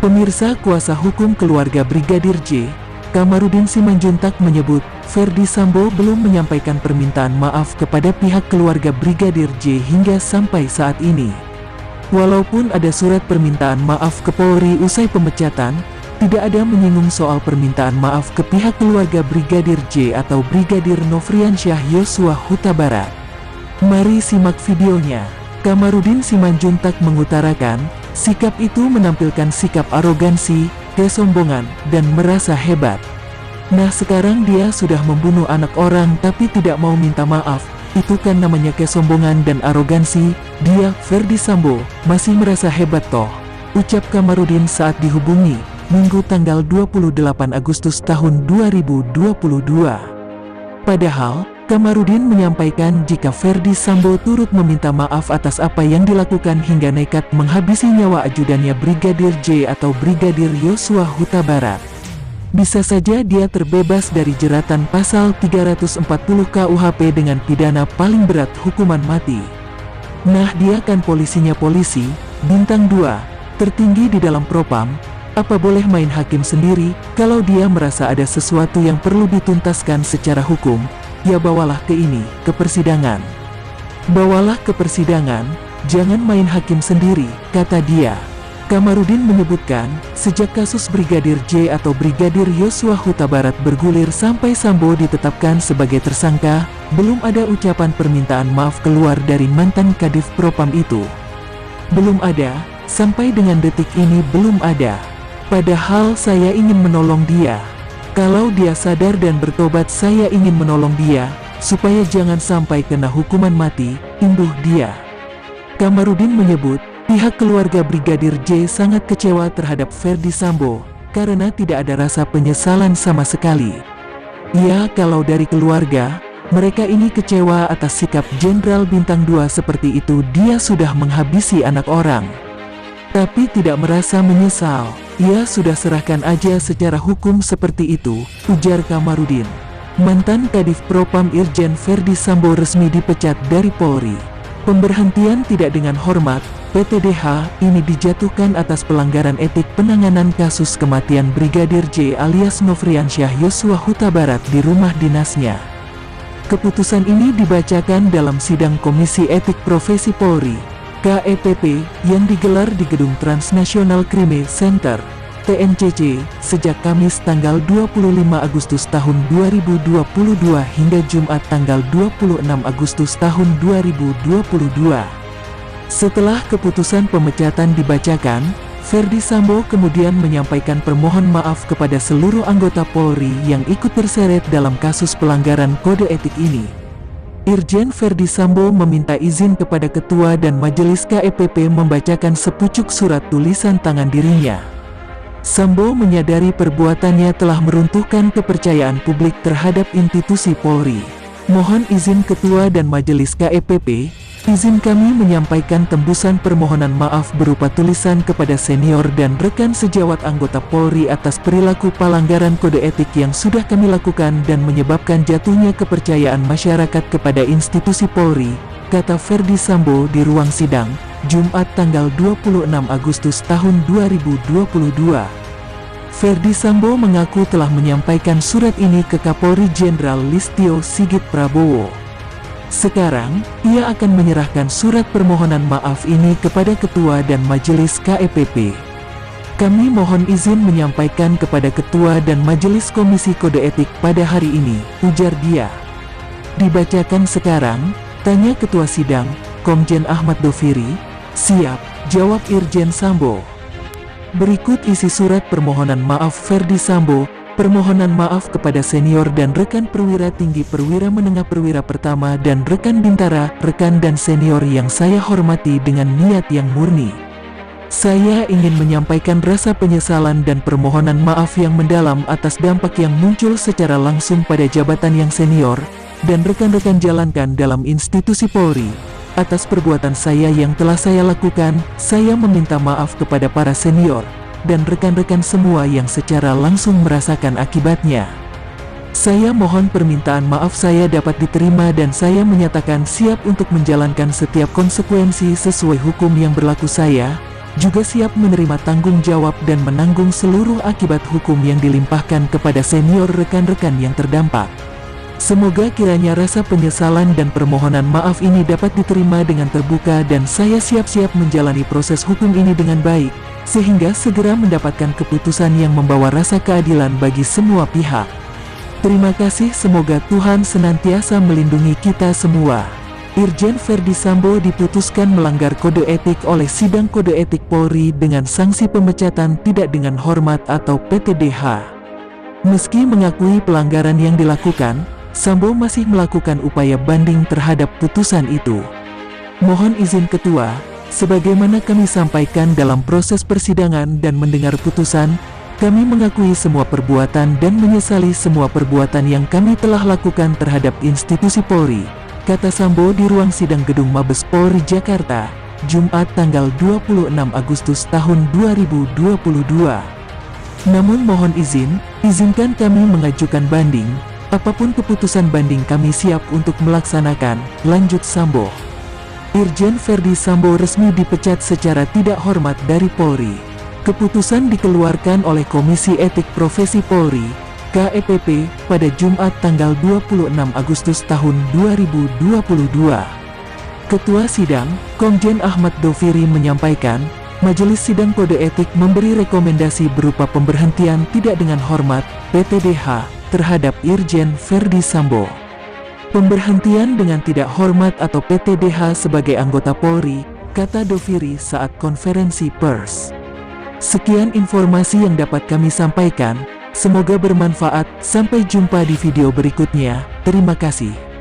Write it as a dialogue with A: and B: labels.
A: Pemirsa, kuasa hukum keluarga Brigadir J, Kamarudin Simanjuntak menyebut, Ferdy Sambo belum menyampaikan permintaan maaf kepada pihak keluarga Brigadir J hingga sampai saat ini. Walaupun ada surat permintaan maaf ke Polri usai pemecatan, tidak ada menyinggung soal permintaan maaf ke pihak keluarga Brigadir J atau Brigadir Nofriansyah Yosua Huta Barat. Mari simak videonya. Kamarudin Simanjuntak mengutarakan, sikap itu menampilkan sikap arogansi, kesombongan, dan merasa hebat. Nah, sekarang dia sudah membunuh anak orang tapi tidak mau minta maaf. Itu kan namanya kesombongan dan arogansi. Dia, Ferdy Sambo, masih merasa hebat toh, ucap Kamarudin saat dihubungi Minggu tanggal 28 Agustus tahun 2022. Padahal, Kamarudin menyampaikan jika Ferdy Sambo turut meminta maaf atas apa yang dilakukan hingga nekat menghabisi nyawa ajudannya Brigadir J atau Brigadir Yosua Huta Barat. Bisa saja dia terbebas dari jeratan pasal 340 KUHP dengan pidana paling berat hukuman mati. Nah, dia kan polisinya polisi, bintang 2, tertinggi di dalam propam. Apa boleh main hakim sendiri? Kalau dia merasa ada sesuatu yang perlu dituntaskan secara hukum, ya bawalah ke persidangan. Bawalah ke persidangan, jangan main hakim sendiri, kata dia. Kamarudin menyebutkan, sejak kasus Brigadir J atau Brigadir Yosua Huta Barat bergulir sampai Sambo ditetapkan sebagai tersangka, belum ada ucapan permintaan maaf keluar dari mantan Kadif Propam itu. Belum ada, sampai dengan detik ini belum ada. Padahal saya ingin menolong dia. Kalau dia sadar dan bertobat, saya ingin menolong dia, supaya jangan sampai kena hukuman mati, imbuh dia. Kamarudin menyebut, pihak keluarga Brigadir J sangat kecewa terhadap Ferdy Sambo, karena tidak ada rasa penyesalan sama sekali. Ya, kalau dari keluarga, mereka ini kecewa atas sikap Jenderal Bintang 2 seperti itu. Dia sudah menghabisi anak orang, tapi tidak merasa menyesal. Ya sudah, serahkan aja secara hukum seperti itu, ujar Kamarudin. Mantan Kadif Propam Irjen Ferdy Sambo resmi dipecat dari Polri. Pemberhentian tidak dengan hormat, PTDH, ini dijatuhkan atas pelanggaran etik penanganan kasus kematian Brigadir J alias Nofriansyah Yosua Huta Barat di rumah dinasnya. Keputusan ini dibacakan dalam sidang Komisi Etik Profesi Polri, KEPP, yang digelar di Gedung Transnational Crime Center, TNCC, sejak Kamis tanggal 25 Agustus tahun 2022 hingga Jumat tanggal 26 Agustus tahun 2022. Setelah keputusan pemecatan dibacakan, Ferdy Sambo kemudian menyampaikan permohonan maaf kepada seluruh anggota Polri yang ikut terseret dalam kasus pelanggaran kode etik ini. Irjen Ferdy Sambo meminta izin kepada Ketua dan Majelis KEPP membacakan sepucuk surat tulisan tangan dirinya. Sambo menyadari perbuatannya telah meruntuhkan kepercayaan publik terhadap institusi Polri. Mohon izin Ketua dan Majelis KEPP, izin kami menyampaikan tembusan permohonan maaf berupa tulisan kepada senior dan rekan sejawat anggota Polri atas perilaku pelanggaran kode etik yang sudah kami lakukan dan menyebabkan jatuhnya kepercayaan masyarakat kepada institusi Polri, kata Ferdy Sambo di ruang sidang, Jumat tanggal 26 Agustus tahun 2022. Ferdy Sambo mengaku telah menyampaikan surat ini ke Kapolri Jenderal Listio Sigit Prabowo. Sekarang, ia akan menyerahkan surat permohonan maaf ini kepada Ketua dan Majelis KEPP. Kami mohon izin menyampaikan kepada Ketua dan Majelis Komisi Kode Etik pada hari ini, ujar dia. Dibacakan sekarang, tanya Ketua Sidang, Komjen Ahmad Doviri. Siap, jawab Irjen Sambo. Berikut isi surat permohonan maaf Ferdy Sambo. Permohonan maaf kepada senior dan rekan perwira tinggi, perwira menengah, perwira pertama, dan rekan bintara, rekan dan senior yang saya hormati dengan niat yang murni. Saya ingin menyampaikan rasa penyesalan dan permohonan maaf yang mendalam atas dampak yang muncul secara langsung pada jabatan yang senior dan rekan-rekan jalankan dalam institusi Polri. Atas perbuatan saya yang telah saya lakukan, saya meminta maaf kepada para senior dan rekan-rekan semua yang secara langsung merasakan akibatnya. Saya mohon permintaan maaf saya dapat diterima dan saya menyatakan siap untuk menjalankan setiap konsekuensi sesuai hukum yang berlaku. Saya juga siap menerima tanggung jawab dan menanggung seluruh akibat hukum yang dilimpahkan kepada senior rekan-rekan yang terdampak. Semoga kiranya rasa penyesalan dan permohonan maaf ini dapat diterima dengan terbuka dan saya siap-siap menjalani proses hukum ini dengan baik, sehingga segera mendapatkan keputusan yang membawa rasa keadilan bagi semua pihak. Terima kasih, semoga Tuhan senantiasa melindungi kita semua. Irjen Verdi Sambo diputuskan melanggar kode etik oleh Sidang Kode Etik Polri dengan sanksi pemecatan tidak dengan hormat atau PTDH. Meski mengakui pelanggaran yang dilakukan, Sambo masih melakukan upaya banding terhadap putusan itu. Mohon izin Ketua, sebagaimana kami sampaikan dalam proses persidangan dan mendengar putusan, kami mengakui semua perbuatan dan menyesali semua perbuatan yang kami telah lakukan terhadap institusi Polri, kata Sambo di ruang sidang Gedung Mabes Polri Jakarta, Jumat tanggal 26 Agustus tahun 2022. Namun mohon izinkan kami mengajukan banding. Apapun keputusan banding kami siap untuk melaksanakan, lanjut Sambo. Irjen Verdi Sambo resmi dipecat secara tidak hormat dari Polri. Keputusan dikeluarkan oleh Komisi Etik Profesi Polri, KEPP, pada Jumat tanggal 26 Agustus tahun 2022. Ketua Sidang, Komjen Ahmad Doviri menyampaikan, Majelis Sidang Kode Etik memberi rekomendasi berupa pemberhentian tidak dengan hormat, PTDH, terhadap Irjen Verdi Sambo. Pemberhentian dengan tidak hormat atau PTDH sebagai anggota Polri, kata Doviri saat konferensi pers. Sekian informasi yang dapat kami sampaikan, semoga bermanfaat, sampai jumpa di video berikutnya, terima kasih.